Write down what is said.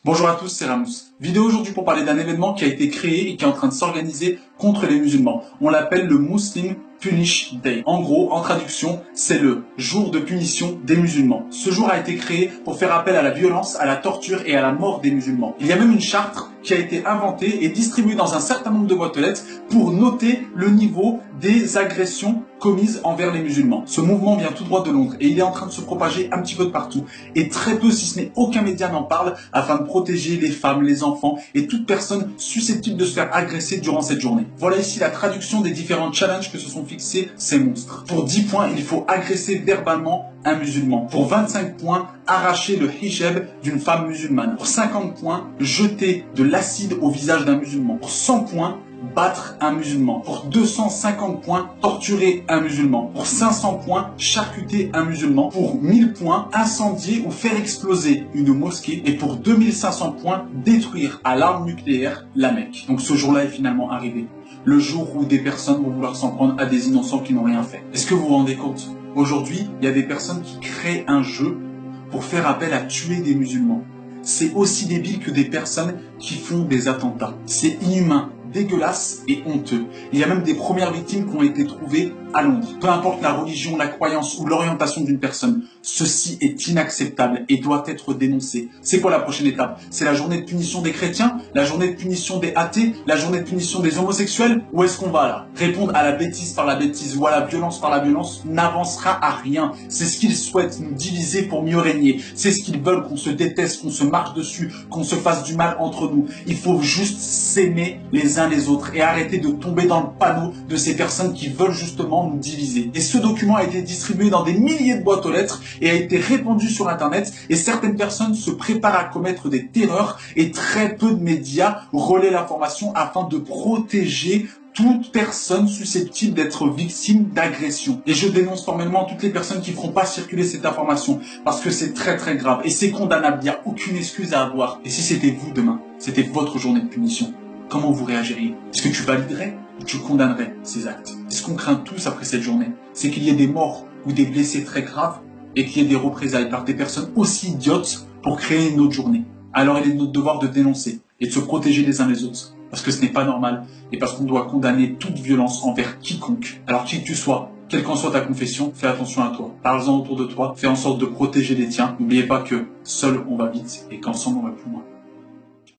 Bonjour à tous, c'est Ramous. Vidéo aujourd'hui pour parler d'un événement qui a été créé et qui est en train de s'organiser contre les musulmans. On l'appelle le Muslim Punish Day. En gros, en traduction, c'est le jour de punition des musulmans. Ce jour a été créé pour faire appel à la violence, à la torture et à la mort des musulmans. Il y a même une charte qui a été inventée et distribuée dans un certain nombre de boîtes aux lettres pour noter le niveau des agressions commises envers les musulmans. Ce mouvement vient tout droit de Londres et il est en train de se propager un petit peu de partout. Et très peu, si ce n'est aucun média n'en parle, afin de protéger les femmes, les enfants et toute personne susceptible de se faire agresser durant cette journée. Voilà ici la traduction des différents challenges que se sont fixés ces monstres. Pour 10 points, il faut agresser verbalement un musulman. Pour 25 points, arracher le hijab d'une femme musulmane. Pour 50 points, jeter de l'acide au visage d'un musulman. Pour 100 points, battre un musulman. Pour 250 points, torturer un musulman. Pour 500 points, charcuter un musulman. Pour 1000 points, incendier ou faire exploser une mosquée. Et pour 2500 points, détruire à l'arme nucléaire la Mecque. Donc ce jour-là est finalement arrivé. Le jour où des personnes vont vouloir s'en prendre à des innocents qui n'ont rien fait. Est-ce que vous vous rendez compte? Aujourd'hui, il y a des personnes qui créent un jeu pour faire appel à tuer des musulmans. C'est aussi débile que des personnes qui font des attentats. C'est inhumain, dégueulasse et honteux. Il y a même des premières victimes qui ont été trouvées à Londres. Peu importe la religion, la croyance ou l'orientation d'une personne, ceci est inacceptable et doit être dénoncé. C'est quoi la prochaine étape? C'est la journée de punition des chrétiens? La journée de punition des athées? La journée de punition des homosexuels? Où est-ce qu'on va là? Répondre à la bêtise par la bêtise ou à la violence par la violence n'avancera à rien. C'est ce qu'ils souhaitent, nous diviser pour mieux régner. C'est ce qu'ils veulent, qu'on se déteste, qu'on se marche dessus, qu'on se fasse du mal entre nous. Il faut juste s'aimer les uns les autres et arrêter de tomber dans le panneau de ces personnes qui veulent justement nous diviser. Et ce document a été distribué dans des milliers de boîtes aux lettres et a été répandu sur Internet, et certaines personnes se préparent à commettre des terreurs et très peu de médias relaient l'information afin de protéger toute personne susceptible d'être victime d'agression. Et je dénonce formellement toutes les personnes qui ne feront pas circuler cette information parce que c'est très très grave et c'est condamnable. Il n'y a aucune excuse à avoir. Et si c'était vous demain, c'était votre journée de punition, comment vous réagiriez? Est-ce que tu validerais ou tu condamnerais ces actes? Et ce qu'on craint tous après cette journée, c'est qu'il y ait des morts ou des blessés très graves et qu'il y ait des représailles par des personnes aussi idiotes pour créer une autre journée. Alors il est de notre devoir de dénoncer et de se protéger les uns les autres. Parce que ce n'est pas normal et parce qu'on doit condamner toute violence envers quiconque. Alors qui que tu sois, quelle qu'en soit ta confession, fais attention à toi. Parle-en autour de toi, fais en sorte de protéger les tiens. N'oubliez pas que seul on va vite et qu'ensemble on va plus loin.